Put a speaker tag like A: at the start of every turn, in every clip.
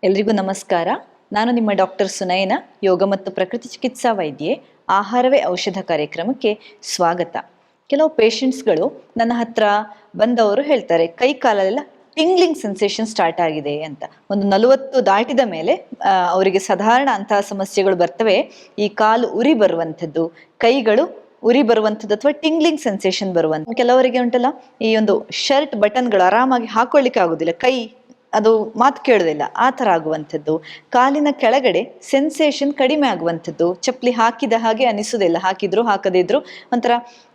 A: ಎಲ್ರಿಗೂ ನಮಸ್ಕಾರ. ನಾನು ನಿಮ್ಮ ಡಾಕ್ಟರ್ ಸುನಯನ, ಯೋಗ ಮತ್ತು ಪ್ರಕೃತಿ ಚಿಕಿತ್ಸಾ ವೈದ್ಯೆ. ಆಹಾರವೇ ಔಷಧ ಕಾರ್ಯಕ್ರಮಕ್ಕೆ ಸ್ವಾಗತ. ಕೆಲವು ಪೇಷಂಟ್ಸ್ಗಳು ನನ್ನ ಹತ್ರ ಬಂದವರು ಹೇಳ್ತಾರೆ, ಕೈ ಕಾಲೆಲ್ಲ ಟಿಂಗ್ಲಿಂಗ್ ಸೆನ್ಸೇಷನ್ ಸ್ಟಾರ್ಟ್ ಆಗಿದೆ ಅಂತ. ಒಂದು 40 ದಾಟಿದ ಮೇಲೆ ಅವರಿಗೆ ಸಾಧಾರಣ ಅಂತಹ ಸಮಸ್ಯೆಗಳು ಬರ್ತವೆ. ಈ ಕಾಲು ಉರಿ ಬರುವಂಥದ್ದು, ಕೈಗಳು ಉರಿ ಬರುವಂಥದ್ದು ಅಥವಾ ಟಿಂಗ್ಲಿಂಗ್ ಸೆನ್ಸೇಷನ್ ಬರುವಂಥ. ಕೆಲವರಿಗೆ ಉಂಟಲ್ಲ, ಈ ಒಂದು ಶರ್ಟ್ ಬಟನ್ಗಳು ಆರಾಮಾಗಿ ಹಾಕೊಳ್ಳಿಕ್ಕೆ ಆಗುದಿಲ್ಲ, ಕೈ ಅದು ಮಾತು ಕೇಳೋದಿಲ್ಲ, ಆ ಥರ ಆಗುವಂಥದ್ದು. ಕಾಲಿನ ಕೆಳಗಡೆ ಸೆನ್ಸೇಷನ್ ಕಡಿಮೆ ಆಗುವಂಥದ್ದು, ಚಪ್ಪಲಿ ಹಾಕಿದ ಹಾಗೆ ಅನಿಸೋದಿಲ್ಲ, ಹಾಕಿದ್ರು ಹಾಕದೇ ಇದ್ರು ಒಂಥರ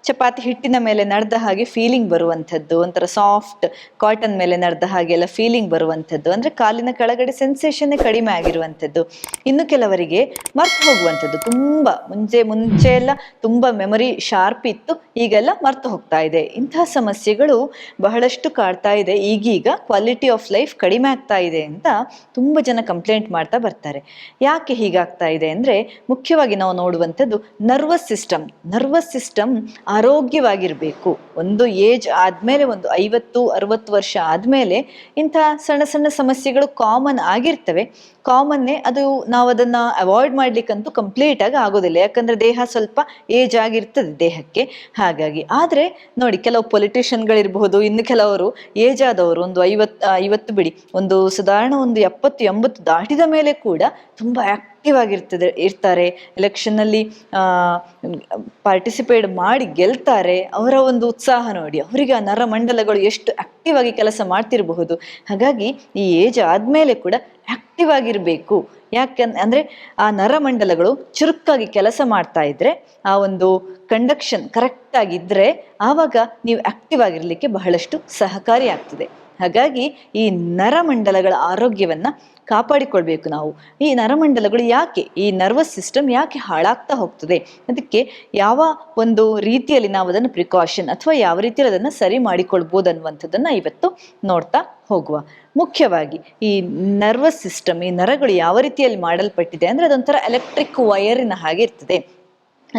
A: ಚಪಾತಿ ಹಿಟ್ಟಿನ ಮೇಲೆ ನಡೆದ ಹಾಗೆ ಫೀಲಿಂಗ್ ಬರುವಂಥದ್ದು, ಒಂಥರ ಸಾಫ್ಟ್ ಕಾಟನ್ ಮೇಲೆ ನಡೆದ ಹಾಗೆ ಎಲ್ಲ ಫೀಲಿಂಗ್ ಬರುವಂಥದ್ದು. ಅಂದರೆ ಕಾಲಿನ ಕೆಳಗಡೆ ಸೆನ್ಸೇಷನ್ನೇ ಕಡಿಮೆ ಆಗಿರುವಂಥದ್ದು. ಇನ್ನು ಕೆಲವರಿಗೆ ಮರ್ತು ಹೋಗುವಂಥದ್ದು, ತುಂಬ ಮುಂಚೆ ಎಲ್ಲ ತುಂಬ ಮೆಮೊರಿ ಶಾರ್ಪ್ ಇತ್ತು, ಈಗೆಲ್ಲ ಮರ್ತು ಹೋಗ್ತಾ ಇದೆ. ಇಂತಹ ಸಮಸ್ಯೆಗಳು ಬಹಳಷ್ಟು ಕಾಡ್ತಾ ಇದೆ. ಈಗೀಗ ಕ್ವಾಲಿಟಿ ಆಫ್ ಲೈಫ್ ಕಡಿಮೆ ಆಗ್ತಾ ಇದೆ ಅಂತ ತುಂಬ ಜನ ಕಂಪ್ಲೇಂಟ್ ಮಾಡ್ತಾ ಬರ್ತಾರೆ. ಯಾಕೆ ಹೀಗಾಗ್ತಾ ಇದೆ ಅಂದರೆ, ಮುಖ್ಯವಾಗಿ ನಾವು ನೋಡುವಂಥದ್ದು ನರ್ವಸ್ ಸಿಸ್ಟಮ್ ಆರೋಗ್ಯವಾಗಿರಬೇಕು. ಒಂದು ಏಜ್ ಆದಮೇಲೆ, ಒಂದು 50-60 ವರ್ಷ ಆದಮೇಲೆ ಇಂಥ ಸಣ್ಣ ಸಣ್ಣ ಸಮಸ್ಯೆಗಳು ಕಾಮನ್ ಆಗಿರ್ತವೆ. ಕಾಮನ್ನೇ, ಅದು ನಾವು ಅದನ್ನು ಅವಾಯ್ಡ್ ಮಾಡ್ಲಿಕ್ಕಂತೂ ಕಂಪ್ಲೀಟಾಗಿ ಆಗೋದಿಲ್ಲ, ಯಾಕಂದರೆ ದೇಹ ಸ್ವಲ್ಪ ಏಜ್ ಆಗಿರ್ತದೆ ದೇಹಕ್ಕೆ. ಹಾಗಾಗಿ ಆದರೆ ನೋಡಿ, ಕೆಲವು ಪೊಲಿಟಿಷಿಯನ್ಗಳಿರ್ಬಹುದು, ಇನ್ನು ಕೆಲವರು ಏಜ್ ಆದವರು, ಒಂದು 50 ಬಿಡಿ, ಒಂದು ಸಾಧಾರಣ ಒಂದು 70-80 ದಾಟಿದ ಮೇಲೆ ಕೂಡ ತುಂಬ ಆಕ್ಟಿವ್ ಇರ್ತಾರೆ. ಎಲೆಕ್ಷನ್ನಲ್ಲಿ ಪಾರ್ಟಿಸಿಪೇಟ್ ಮಾಡಿ ಗೆಲ್ತಾರೆ. ಅವರ ಒಂದು ಉತ್ಸಾಹ ನೋಡಿ, ಅವರಿಗೆ ಆ ನರಮಂಡಲಗಳು ಎಷ್ಟು ಆಕ್ಟಿವ್ ಆಗಿ ಕೆಲಸ ಮಾಡ್ತಿರಬಹುದು. ಹಾಗಾಗಿ ಈ ಏಜ್ ಆದಮೇಲೆ ಕೂಡ ಆಕ್ಟಿವ್ ಆಗಿರಬೇಕು. ಅಂದರೆ ಆ ನರಮಂಡಲಗಳು ಚುರುಕಾಗಿ ಕೆಲಸ ಮಾಡ್ತಾ ಇದ್ರೆ, ಆ ಒಂದು ಕಂಡಕ್ಷನ್ ಕರೆಕ್ಟ್ ಆಗಿದ್ರೆ, ಆವಾಗ ನೀವು ಆಕ್ಟಿವ್ ಆಗಿರಲಿಕ್ಕೆ ಬಹಳಷ್ಟು ಸಹಕಾರಿ ಆಗ್ತದೆ. ಹಾಗಾಗಿ ಈ ನರಮಂಡಲಗಳ ಆರೋಗ್ಯವನ್ನ ಕಾಪಾಡಿಕೊಳ್ಬೇಕು ನಾವು. ಈ ನರಮಂಡಲಗಳು ಯಾಕೆ, ಈ ನರ್ವಸ್ ಸಿಸ್ಟಮ್ ಯಾಕೆ ಹಾಳಾಗ್ತಾ ಹೋಗ್ತದೆ, ಅದಕ್ಕೆ ಯಾವ ಒಂದು ರೀತಿಯಲ್ಲಿ ನಾವು ಅದನ್ನು ಪ್ರಿಕಾಷನ್ ಅಥವಾ ಯಾವ ರೀತಿಯಲ್ಲಿ ಅದನ್ನು ಸರಿ ಮಾಡಿಕೊಳ್ಬೋದು ಅನ್ನುವಂಥದ್ದನ್ನು ಇವತ್ತು ನೋಡ್ತಾ ಹೋಗುವ. ಮುಖ್ಯವಾಗಿ ಈ ನರ್ವಸ್ ಸಿಸ್ಟಮ್, ಈ ನರಗಳು ಯಾವ ರೀತಿಯಲ್ಲಿ ಮಾಡಲ್ಪಟ್ಟಿದೆ ಅಂದರೆ, ಅದೊಂಥರ ಎಲೆಕ್ಟ್ರಿಕ್ ವಯರಿನ ಹಾಗೆ ಇರ್ತದೆ.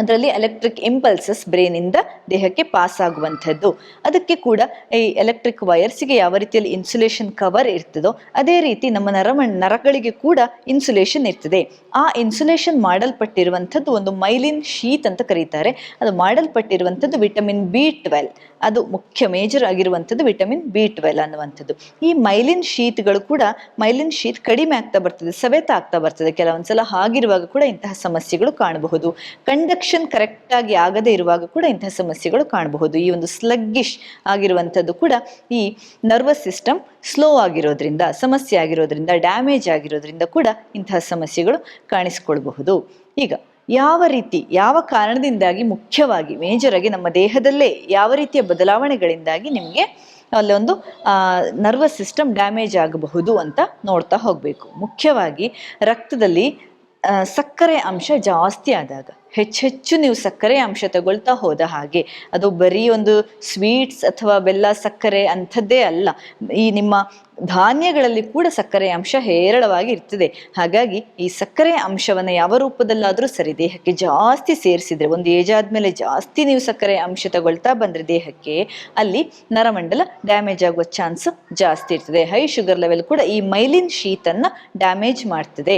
A: ಅದರಲ್ಲಿ ಎಲೆಕ್ಟ್ರಿಕ್ ಇಂಪಲ್ಸಸ್ ಬ್ರೈನಿಂದ ದೇಹಕ್ಕೆ ಪಾಸ್ ಆಗುವಂಥದ್ದು. ಅದಕ್ಕೆ ಕೂಡ ಈ ಎಲೆಕ್ಟ್ರಿಕ್ ವೈರ್ಸ್ಗೆ ಯಾವ ರೀತಿಯಲ್ಲಿ ಇನ್ಸುಲೇಷನ್ ಕವರ್ ಇರ್ತದೋ, ಅದೇ ರೀತಿ ನಮ್ಮ ನರಗಳಿಗೆ ಕೂಡ ಇನ್ಸುಲೇಷನ್ ಇರ್ತದೆ. ಆ ಇನ್ಸುಲೇಷನ್ ಮಾಡಲ್ಪಟ್ಟಿರುವಂಥದ್ದು ಒಂದು ಮೈಲಿನ್ ಶೀತ್ ಅಂತ ಕರೀತಾರೆ. ಅದು ಮಾಡಲ್ಪಟ್ಟಿರುವಂಥದ್ದು ವಿಟಮಿನ್ B12. ಅದು ಮುಖ್ಯ ಮೇಜರ್ ಆಗಿರುವಂಥದ್ದು ವಿಟಮಿನ್ B12 ಅನ್ನುವಂಥದ್ದು. ಈ ಮೈಲಿನ್ ಶೀತ್ ಕಡಿಮೆ ಆಗ್ತಾ ಬರ್ತದೆ, ಸವೆತ ಆಗ್ತಾ ಬರ್ತದೆ. ಕೆಲವೊಂದ್ಸಲ ಹಾಗಿರುವಾಗ ಕೂಡ ಇಂತಹ ಸಮಸ್ಯೆಗಳು ಕಾಣಬಹುದು. ಕಂಡಕ್ಷನ್ ಕರೆಕ್ಟ್ ಆಗಿ ಆಗದೆ ಇರುವಾಗ ಕೂಡ ಇಂತಹ ಸಮಸ್ಯೆಗಳು ಕಾಣಬಹುದು. ಈ ಒಂದು ಸ್ಲಗ್ಗಿಶ್ ಆಗಿರುವಂಥದ್ದು ಕೂಡ ಈ ನರ್ವಸ್ ಸಿಸ್ಟಮ್ ಸ್ಲೋ ಆಗಿರೋದ್ರಿಂದ, ಸಮಸ್ಯೆ ಆಗಿರೋದ್ರಿಂದ, ಡ್ಯಾಮೇಜ್ ಆಗಿರೋದ್ರಿಂದ ಕೂಡ ಇಂತಹ ಸಮಸ್ಯೆಗಳು ಕಾಣಿಸಿಕೊಳ್ಬಹುದು. ಈಗ ಯಾವ ಕಾರಣದಿಂದಾಗಿ, ಮುಖ್ಯವಾಗಿ ಮೇಜರ್ ಆಗಿ ನಮ್ಮ ದೇಹದಲ್ಲೇ ಯಾವ ರೀತಿಯ ಬದಲಾವಣೆಗಳಿಂದಾಗಿ ನಿಮಗೆ ಅಲ್ಲೊಂದು ನರ್ವಸ್ ಸಿಸ್ಟಮ್ ಡ್ಯಾಮೇಜ್ ಆಗಬಹುದು ಅಂತ ನೋಡ್ತಾ ಹೋಗಬೇಕು. ಮುಖ್ಯವಾಗಿ ರಕ್ತದಲ್ಲಿ ಸಕ್ಕರೆ ಅಂಶ ಜಾಸ್ತಿ ಆದಾಗ, ಹೆಚ್ಚು ನೀವು ಸಕ್ಕರೆ ಅಂಶ ತಗೊಳ್ತಾ ಹೋದ ಹಾಗೆ, ಅದು ಬರೀ ಒಂದು ಸ್ವೀಟ್ಸ್ ಅಥವಾ ಬೆಲ್ಲ ಸಕ್ಕರೆ ಅಂಥದ್ದೇ ಅಲ್ಲ, ಈ ನಿಮ್ಮ ಧಾನ್ಯಗಳಲ್ಲಿ ಕೂಡ ಸಕ್ಕರೆ ಅಂಶ ಹೇರಳವಾಗಿ ಇರ್ತದೆ. ಹಾಗಾಗಿ ಈ ಸಕ್ಕರೆ ಅಂಶವನ್ನು ಯಾವ ರೂಪದಲ್ಲಾದರೂ ಸರಿ ದೇಹಕ್ಕೆ ಜಾಸ್ತಿ ಸೇರಿಸಿದ್ರೆ, ಒಂದು ಏಜ್ ಆದಮೇಲೆ ಜಾಸ್ತಿ ನೀವು ಸಕ್ಕರೆ ಅಂಶ ತಗೊಳ್ತಾ ಬಂದರೆ ದೇಹಕ್ಕೆ, ಅಲ್ಲಿ ನರಮಂಡಲ ಡ್ಯಾಮೇಜ್ ಆಗುವ ಚಾನ್ಸ್ ಜಾಸ್ತಿ ಇರ್ತದೆ. ಹೈ ಶುಗರ್ ಲೆವೆಲ್ ಕೂಡ ಈ ಮೈಲಿನ್ ಶೀತನ್ನು ಡ್ಯಾಮೇಜ್ ಮಾಡ್ತದೆ.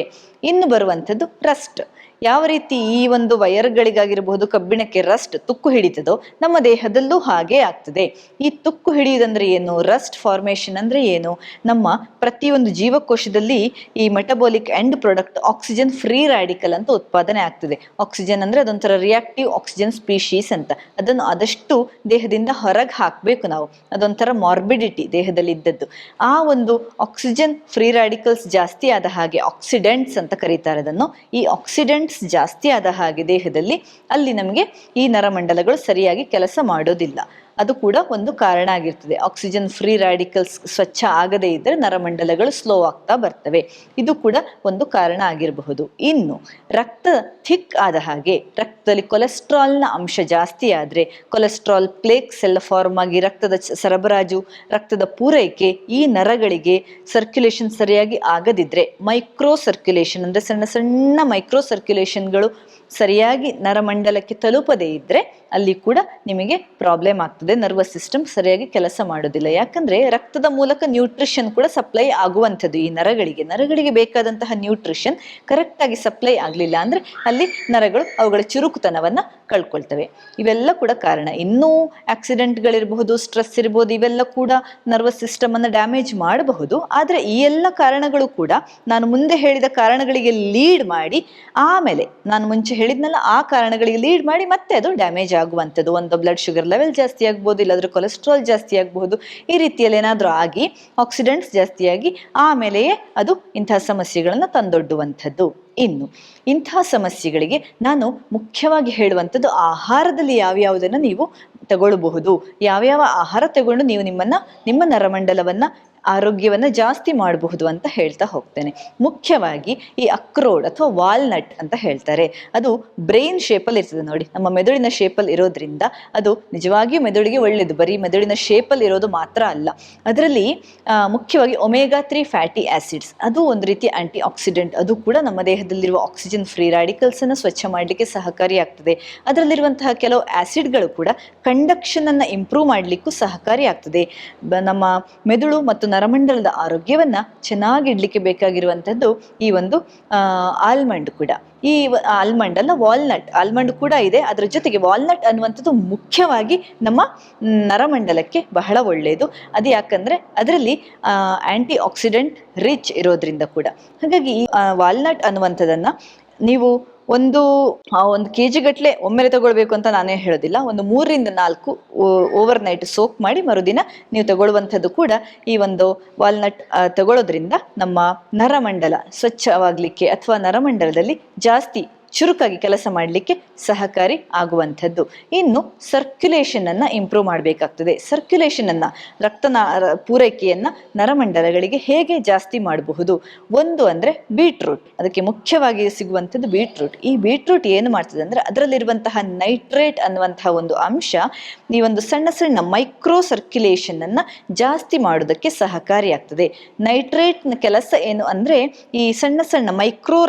A: ಇನ್ನು ಬರುವಂಥದ್ದು ರಸ್ಟ್. ಯಾವ ರೀತಿ ಈ ಒಂದು ವೈರ್ಗಳಿಗಾಗಿರಬಹುದು, ಕಬ್ಬಿಣಕ್ಕೆ ರಸ್ಟ್ ತುಕ್ಕು ಹಿಡಿತದೋ, ನಮ್ಮ ದೇಹದಲ್ಲೂ ಹಾಗೆ ಆಗ್ತದೆ. ಈ ತುಕ್ಕು ಹಿಡಿಯುವುದಂದ್ರೆ ಏನು, ರಸ್ಟ್ ಫಾರ್ಮೇಷನ್ ಅಂದ್ರೆ ಏನು, ನಮ್ಮ ಪ್ರತಿಯೊಂದು ಜೀವಕೋಶದಲ್ಲಿ ಈ metabolic end product oxygen free radical ಅಂತ ಉತ್ಪಾದನೆ ಆಗ್ತದೆ. ಆಕ್ಸಿಜನ್ ಅಂದ್ರೆ ಅದೊಂಥರ ರಿಯಾಕ್ಟಿವ್ ಆಕ್ಸಿಜನ್ ಸ್ಪೀಶೀಸ್ ಅಂತ. ಅದನ್ನು ಆದಷ್ಟು ದೇಹದಿಂದ ಹೊರಗೆ ಹಾಕಬೇಕು ನಾವು. ಅದೊಂಥರ ಮಾರ್ಬಿಡಿಟಿ ದೇಹದಲ್ಲಿ ಇದ್ದದ್ದು. ಆ ಒಂದು ಆಕ್ಸಿಜನ್ ಫ್ರೀ ರಾಡಿಕಲ್ಸ್ ಜಾಸ್ತಿ ಆದ ಹಾಗೆ, ಆಕ್ಸಿಡೆಂಟ್ಸ್ ಅಂತ ಕರೀತಾರೆ ಅದನ್ನು, ಈ ಆಕ್ಸಿಡೆಂಟ್ಸ್ ಜಾಸ್ತಿ ಆದ ಹಾಗೆ ದೇಹದಲ್ಲಿ, ಅಲ್ಲಿ ನಮಗೆ ಈ ನರಮಂಡಲಗಳು ಸರಿಯಾಗಿ ಕೆಲಸ ಮಾಡೋದಿಲ್ಲ. ಅದು ಕೂಡ ಒಂದು ಕಾರಣ ಆಗಿರ್ತದೆ. ಆಕ್ಸಿಜನ್ ಫ್ರೀ ರಾಡಿಕಲ್ಸ್ ಸ್ವಚ್ಛ ಆಗದೇ ಇದ್ದರೆ ನರಮಂಡಲಗಳು ಸ್ಲೋ ಆಗ್ತಾ ಬರ್ತವೆ. ಇದು ಕೂಡ ಒಂದು ಕಾರಣ ಆಗಿರಬಹುದು. ಇನ್ನು ರಕ್ತ ಥಿಕ್ ಆದ ಹಾಗೆ, ರಕ್ತದಲ್ಲಿ ಕೊಲೆಸ್ಟ್ರಾಲ್ನ ಅಂಶ ಜಾಸ್ತಿ ಆದರೆ, ಕೊಲೆಸ್ಟ್ರಾಲ್ ಪ್ಲೇಕ್ಸ್ ಎಲ್ಲ ಫಾರ್ಮ್ ಆಗಿ ರಕ್ತದ ಸರಬರಾಜು, ರಕ್ತದ ಪೂರೈಕೆ ಈ ನರಗಳಿಗೆ ಸರ್ಕ್ಯುಲೇಷನ್ ಸರಿಯಾಗಿ ಆಗದಿದ್ರೆ, ಮೈಕ್ರೋ ಸರ್ಕ್ಯುಲೇಷನ್ ಅಂದರೆ ಸಣ್ಣ ಸಣ್ಣ ಮೈಕ್ರೋ ಸರ್ಕ್ಯುಲೇಷನ್ಗಳು ಸರಿಯಾಗಿ ನರಮಂಡಲಕ್ಕೆ ತಲುಪದೇ ಇದ್ರೆ ಅಲ್ಲಿ ಕೂಡ ನಿಮಗೆ ಪ್ರಾಬ್ಲಮ್ ಆಗ್ತದೆ. ನರ್ವಸ್ ಸಿಸ್ಟಮ್ ಸರಿಯಾಗಿ ಕೆಲಸ ಮಾಡೋದಿಲ್ಲ. ಯಾಕಂದ್ರೆ ರಕ್ತದ ಮೂಲಕ ನ್ಯೂಟ್ರಿಷನ್ ಕೂಡ ಸಪ್ಲೈ ಆಗುವಂಥದ್ದು ಈ ನರಗಳಿಗೆ ಬೇಕಾದಂತಹ ನ್ಯೂಟ್ರಿಷನ್ ಕರೆಕ್ಟ್ ಆಗಿ ಸಪ್ಲೈ ಆಗ್ಲಿಲ್ಲ ಅಂದ್ರೆ ಅಲ್ಲಿ ನರಗಳು ಅವುಗಳ ಚುರುಕುತನವನ್ನ ಕಳ್ಕೊಳ್ತವೆ. ಇವೆಲ್ಲ ಕೂಡ ಕಾರಣ. ಇನ್ನೂ ಆಕ್ಸಿಡೆಂಟ್ಗಳಿರಬಹುದು, ಸ್ಟ್ರೆಸ್ ಇರಬಹುದು, ಇವೆಲ್ಲ ಕೂಡ ನರ್ವಸ್ ಸಿಸ್ಟಮ್ ಅನ್ನ ಡ್ಯಾಮೇಜ್ ಮಾಡಬಹುದು. ಆದ್ರೆ ಈ ಎಲ್ಲ ಕಾರಣಗಳು ಕೂಡ ನಾನು ಮುಂದೆ ಹೇಳಿದ ಕಾರಣಗಳಿಗೆ ಲೀಡ್ ಮಾಡಿ ಆಮೇಲೆ ನಾನು ಮುಂಚೆ ಹೇಳಿದ್ನಲ್ಲ ಆ ಕಾರಣಗಳಿಗೆ ಲೀಡ್ ಮಾಡಿ ಮತ್ತೆ ಅದು ಡ್ಯಾಮೇಜ್ ಆಗುವಂಥದ್ದು. ಒಂದು ಬ್ಲಡ್ ಶುಗರ್ ಲೆವೆಲ್ ಜಾಸ್ತಿ ಆಗ್ಬೋದು, ಇಲ್ಲಾಂದ್ರೆ ಕೊಲೆಸ್ಟ್ರಾಲ್ ಜಾಸ್ತಿ ಆಗಬಹುದು. ಈ ರೀತಿಯಲ್ಲಿ ಏನಾದರೂ ಆಗಿ ಆಕ್ಸಿಡೆಂಟ್ಸ್ ಜಾಸ್ತಿಯಾಗಿ ಆಮೇಲೆಯೇ ಅದು ಇಂತಹ ಸಮಸ್ಯೆಗಳನ್ನು ತಂದೊಡ್ಡುವಂಥದ್ದು. ಇನ್ನು ಇಂತಹ ಸಮಸ್ಯೆಗಳಿಗೆ ನಾನು ಮುಖ್ಯವಾಗಿ ಹೇಳುವಂಥದ್ದು ಆಹಾರದಲ್ಲಿ ಯಾವ್ಯಾವುದನ್ನು ನೀವು ತಗೊಳ್ಬಹುದು, ಯಾವ್ಯಾವ ಆಹಾರ ತಗೊಂಡು ನೀವು ನಿಮ್ಮ ನರಮಂಡಲವನ್ನ ಆರೋಗ್ಯವನ್ನ ಜಾಸ್ತಿ ಮಾಡಬಹುದು ಅಂತ ಹೇಳ್ತಾ ಹೋಗ್ತೇನೆ. ಮುಖ್ಯವಾಗಿ ಈ ಅಕ್ರೋಡ್ ಅಥವಾ ವಾಲ್ನಟ್ ಅಂತ ಹೇಳ್ತಾರೆ. ಅದು ಬ್ರೈನ್ ಶೇಪಲ್ಲಿ ಇರ್ತದೆ ನೋಡಿ, ನಮ್ಮ ಮೆದುಳಿನ ಶೇಪಲ್ಲಿ ಇರೋದ್ರಿಂದ ಅದು ನಿಜವಾಗಿಯೂ ಮೆದುಳಿಗೆ ಒಳ್ಳೆಯದು. ಬರೀ ಮೆದುಳಿನ ಶೇಪಲ್ಲಿ ಇರೋದು ಮಾತ್ರ ಅಲ್ಲ, ಅದರಲ್ಲಿ ಮುಖ್ಯವಾಗಿ ಒಮೆಗಾ 3 ಫ್ಯಾಟಿ ಆಸಿಡ್ಸ್, ಅದು ಒಂದು ರೀತಿ ಆಂಟಿ ಆಕ್ಸಿಡೆಂಟ್. ಅದು ಕೂಡ ನಮ್ಮ ದೇಹದಲ್ಲಿರುವ ಆಕ್ಸಿಜನ್ ಫ್ರೀ ರಾಡಿಕಲ್ಸ್ ಅನ್ನು ಸ್ವಚ್ಛ ಮಾಡಲಿಕ್ಕೆ ಸಹಕಾರಿಯಾಗ್ತದೆ. ಅದರಲ್ಲಿರುವಂತಹ ಕೆಲವು ಆಸಿಡ್ಗಳು ಕೂಡ ಕಂಡಕ್ಷನ್ ಅನ್ನ ಇಂಪ್ರೂವ್ ಮಾಡಲಿಕ್ಕೂ ಸಹಕಾರಿಯಾಗ್ತದೆ. ನಮ್ಮ ಮೆದುಳು ಮತ್ತು ನರಮಂಡಲದ ಆರೋಗ್ಯವನ್ನ ಚೆನ್ನಾಗಿಡ್ಲಿಕ್ಕೆ ಬೇಕಾಗಿರುವಂಥದ್ದು ಈ ಒಂದು ಆಲ್ಮಂಡ್ ಕೂಡ. ಈ ಆಲ್ಮಂಡ್ ಅಲ್ಲ, ವಾಲ್ನಟ್. ಆಲ್ಮಂಡ್ ಕೂಡ ಇದೆ, ಅದರ ಜೊತೆಗೆ ವಾಲ್ನಟ್ ಅನ್ನುವಂಥದ್ದು ಮುಖ್ಯವಾಗಿ ನಮ್ಮ ನರಮಂಡಲಕ್ಕೆ ಬಹಳ ಒಳ್ಳೆಯದು. ಅದು ಯಾಕಂದ್ರೆ ಅದರಲ್ಲಿ ಆಂಟಿ ಆಕ್ಸಿಡೆಂಟ್ ರಿಚ್ ಇರೋದ್ರಿಂದ ಕೂಡ. ಹಾಗಾಗಿ ಈ ವಾಲ್ನಟ್ ಅನ್ನುವಂಥದ್ದನ್ನ ನೀವು ಒಂದು ಕೆಜಿ ಗಟ್ಟಲೆ ಒಮ್ಮೆಲೆ ತಗೊಳ್ಬೇಕು ಅಂತ ನಾನೇ ಹೇಳೋದಿಲ್ಲ. ಒಂದು 3 ರಿಂದ 4 ಓವರ್ ನೈಟ್ ಸೋಕ್ ಮಾಡಿ ಮರುದಿನ ನೀವು ತಗೊಳ್ಳುವಂಥದ್ದು ಕೂಡ ಈ ಒಂದು ವಾಲ್ನಟ್ ತಗೊಳ್ಳೋದ್ರಿಂದ ನಮ್ಮ ನರಮಂಡಲ ಸ್ವಚ್ಛವಾಗಲಿಕ್ಕೆ ಅಥವಾ ನರಮಂಡಲದಲ್ಲಿ ಜಾಸ್ತಿ ಚುರುಕಾಗಿ ಕೆಲಸ ಮಾಡಲಿಕ್ಕೆ ಸಹಕಾರಿ ಆಗುವಂಥದ್ದು. ಇನ್ನು ಸರ್ಕ್ಯುಲೇಷನ್ ಅನ್ನ ಇಂಪ್ರೂವ್ ಮಾಡಬೇಕಾಗ್ತದೆ. ಸರ್ಕ್ಯುಲೇಷನ್ ಅನ್ನ, ಪೂರೈಕೆಯನ್ನ ನರಮಂಡಲಗಳಿಗೆ ಹೇಗೆ ಜಾಸ್ತಿ ಮಾಡಬಹುದು? ಒಂದು ಅಂದ್ರೆ ಬೀಟ್ರೂಟ್. ಅದಕ್ಕೆ ಮುಖ್ಯವಾಗಿ ಸಿಗುವಂಥದ್ದು ಬೀಟ್ರೂಟ್. ಈ ಬೀಟ್ರೂಟ್ ಏನು ಮಾಡ್ತದೆ ಅಂದ್ರೆ ಅದರಲ್ಲಿರುವಂತಹ ನೈಟ್ರೇಟ್ ಅನ್ನುವಂತಹ ಒಂದು ಅಂಶ ಈ ಒಂದು ಸಣ್ಣ ಸಣ್ಣ ಮೈಕ್ರೋ ಸರ್ಕ್ಯುಲೇಷನ್ ಅನ್ನ ಜಾಸ್ತಿ ಮಾಡೋದಕ್ಕೆ ಸಹಕಾರಿಯಾಗ್ತದೆ. ನೈಟ್ರೇಟ್ನ ಕೆಲಸ ಏನು ಅಂದ್ರೆ ಈ ಸಣ್ಣ ಸಣ್ಣ ಮೈಕ್ರೋ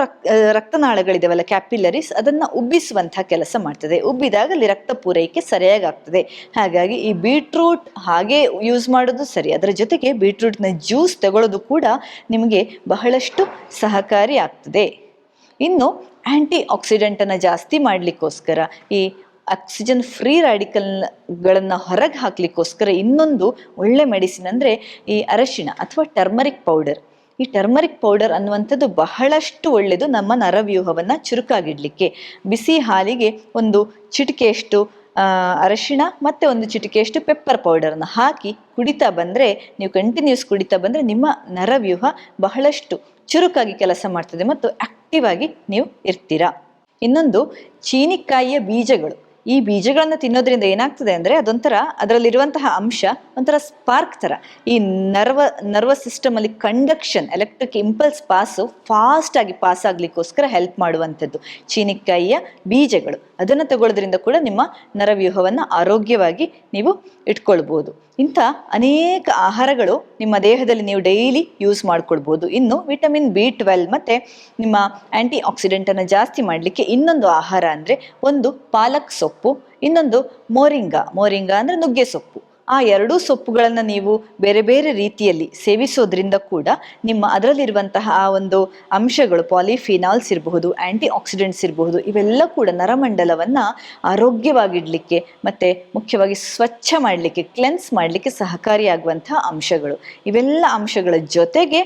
A: ರಕ್ತನಾಳಗಳಿದಾವಲ್ಲ, ಕ್ಯಾಪಿಲರೀಸ್, ಅದನ್ನ ಉಬ್ಬಿಸುವಂತಹ ಕೆಲಸ ಮಾಡ್ತದೆ. ಉಬ್ಬಿದಾಗ ಅಲ್ಲಿ ರಕ್ತ ಪೂರೈಕೆ ಸರಿಯಾಗಿ ಆಗ್ತದೆ. ಹಾಗಾಗಿ ಈ ಬೀಟ್ರೂಟ್ ಹಾಗೆ ಯೂಸ್ ಮಾಡೋದು ಸರಿ, ಅದರ ಜೊತೆಗೆ ಬೀಟ್ರೂಟ್ನ ಜ್ಯೂಸ್ ತಗೊಳ್ಳೋದು ಕೂಡ ನಿಮಗೆ ಬಹಳಷ್ಟು ಸಹಕಾರಿ ಆಗ್ತದೆ. ಇನ್ನು ಆಂಟಿ ಆಕ್ಸಿಡೆಂಟ್ ಅನ್ನ ಜಾಸ್ತಿ ಮಾಡ್ಲಿಕ್ಕೋಸ್ಕರ, ಈ ಆಕ್ಸಿಜನ್ ಫ್ರೀ ರಾಡಿಕಲ್ಗಳನ್ನ ಹೊರಗೆ ಹಾಕ್ಲಿಕ್ಕೋಸ್ಕರ ಇನ್ನೊಂದು ಒಳ್ಳೆ ಮೆಡಿಸಿನ್ ಅಂದ್ರೆ ಈ ಅರಶಿಣ ಅಥವಾ ಟರ್ಮರಿಕ್ ಪೌಡರ್. ಈ ಟರ್ಮರಿಕ್ ಪೌಡರ್ ಅನ್ನುವಂಥದ್ದು ಬಹಳಷ್ಟು ಒಳ್ಳೆಯದು ನಮ್ಮ ನರವ್ಯೂಹವನ್ನ ಚುರುಕಾಗಿಡ್ಲಿಕ್ಕೆ. ಬಿಸಿ ಹಾಲಿಗೆ ಒಂದು ಚಿಟಿಕೆಯಷ್ಟು ಅರಶಿಣ ಮತ್ತೆ ಒಂದು ಚಿಟಿಕೆಯಷ್ಟು ಪೆಪ್ಪರ್ ಪೌಡರ್ನ ಹಾಕಿ ಕುಡಿತಾ ಬಂದ್ರೆ, ನೀವು ಕಂಟಿನ್ಯೂಸ್ ಕುಡಿತಾ ಬಂದ್ರೆ ನಿಮ್ಮ ನರವ್ಯೂಹ ಬಹಳಷ್ಟು ಚುರುಕಾಗಿ ಕೆಲಸ ಮಾಡ್ತದೆ ಮತ್ತು ಆಕ್ಟಿವ್ ಆಗಿ ನೀವು ಇರ್ತೀರಾ. ಇನ್ನೊಂದು ಚೀನಿಕಾಯಿಯ ಬೀಜಗಳು. ಈ ಬೀಜಗಳನ್ನು ತಿನ್ನೋದ್ರಿಂದ ಏನಾಗ್ತದೆ ಅಂದ್ರೆ ಅದೊಂಥರ, ಅದರಲ್ಲಿರುವಂತಹ ಅಂಶ ಒಂಥರ ಸ್ಪಾರ್ಕ್ ತರ ಈ ನರ್ವಸ್ ಸಿಸ್ಟಮ್ ಅಲ್ಲಿ ಕಂಡಕ್ಷನ್, ಎಲೆಕ್ಟ್ರಿಕ್ ಇಂಪಲ್ಸ್ ಫಾಸ್ಟ್ ಆಗಿ ಪಾಸ್ ಆಗ್ಲಿಕ್ಕೋಸ್ಕರ ಹೆಲ್ಪ್ ಮಾಡುವಂಥದ್ದು ಚೀನಿಕಾಯಿಯ ಬೀಜಗಳು. ಅದನ್ನು ತಗೊಳ್ಳೋದ್ರಿಂದ ಕೂಡ ನಿಮ್ಮ ನರವ್ಯೂಹವನ್ನ ಆರೋಗ್ಯವಾಗಿ ನೀವು ಇಟ್ಕೊಳ್ಬಹುದು. ಇಂಥ ಅನೇಕ ಆಹಾರಗಳು ನಿಮ್ಮ ದೇಹದಲ್ಲಿ ನೀವು ಡೈಲಿ ಯೂಸ್ ಮಾಡ್ಕೊಳ್ಬಹುದು. ಇನ್ನು ವಿಟಮಿನ್ B12 ಮತ್ತೆ ನಿಮ್ಮ ಆಂಟಿ ಆಕ್ಸಿಡೆಂಟ್ ಅನ್ನು ಜಾಸ್ತಿ ಮಾಡಲಿಕ್ಕೆ ಇನ್ನೊಂದು ಆಹಾರ ಅಂದ್ರೆ ಒಂದು ಪಾಲಕ್ ಸೊಪ್ಪು, ಇನ್ನೊಂದು ಮೋರಿಂಗಾ ಅಂದ್ರೆ ನುಗ್ಗೆ ಸೊಪ್ಪು. ಆ ಎರಡೂ ಸೊಪ್ಪುಗಳನ್ನು ನೀವು ಬೇರೆ ಬೇರೆ ರೀತಿಯಲ್ಲಿ ಸೇವಿಸೋದ್ರಿಂದ ಕೂಡ ನಿಮ್ಮ ಅದರಲ್ಲಿರುವಂತಹ ಆ ಒಂದು ಅಂಶಗಳು, ಪಾಲಿಫಿನಾಲ್ಸ್ ಇರಬಹುದು, ಆಂಟಿ ಆಕ್ಸಿಡೆಂಟ್ಸ್ ಇರಬಹುದು, ಇವೆಲ್ಲ ಕೂಡ ನರಮಂಡಲವನ್ನ ಆರೋಗ್ಯವಾಗಿಡ್ಲಿಕ್ಕೆ ಮತ್ತೆ ಮುಖ್ಯವಾಗಿ ಸ್ವಚ್ಛ ಮಾಡಲಿಕ್ಕೆ, ಕ್ಲೆನ್ಸ್ ಮಾಡಲಿಕ್ಕೆ ಸಹಕಾರಿಯಾಗುವಂತಹ ಅಂಶಗಳು. ಇವೆಲ್ಲ ಅಂಶಗಳ ಜೊತೆಗೆ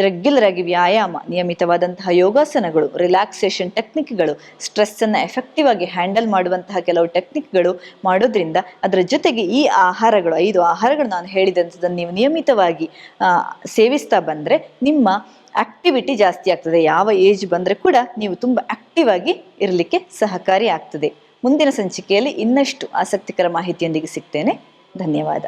A: ರೆಗ್ಯುಲರ್ ಆಗಿ ವ್ಯಾಯಾಮ, ನಿಯಮಿತವಾದಂತಹ ಯೋಗಾಸನಗಳು, ರಿಲ್ಯಾಕ್ಸೇಷನ್ ಟೆಕ್ನಿಕ್ಗಳು, ಸ್ಟ್ರೆಸ್ ಅನ್ನ ಎಫೆಕ್ಟಿವ್ ಆಗಿ ಹ್ಯಾಂಡಲ್ ಮಾಡುವಂತಹ ಕೆಲವು ಟೆಕ್ನಿಕ್ಗಳು ಮಾಡೋದ್ರಿಂದ, ಅದರ ಜೊತೆಗೆ ಈ ಆಹಾರಗಳು 5 ಆಹಾರಗಳು ನಾನು ಹೇಳಿದಂಥದ್ದನ್ನು ನೀವು ನಿಯಮಿತವಾಗಿ ಸೇವಿಸ್ತಾ ಬಂದ್ರೆ ನಿಮ್ಮ ಆಕ್ಟಿವಿಟಿ ಜಾಸ್ತಿ ಆಗ್ತದೆ. ಯಾವ ಏಜ್ ಬಂದ್ರೆ ಕೂಡ ನೀವು ತುಂಬಾ ಆಕ್ಟಿವ್ ಆಗಿ ಇರಲಿಕ್ಕೆ ಸಹಕಾರಿ ಆಗ್ತದೆ. ಮುಂದಿನ ಸಂಚಿಕೆಯಲ್ಲಿ ಇನ್ನಷ್ಟು ಆಸಕ್ತಿಕರ ಮಾಹಿತಿಯೊಂದಿಗೆ ಸಿಗ್ತೇನೆ. ಧನ್ಯವಾದ.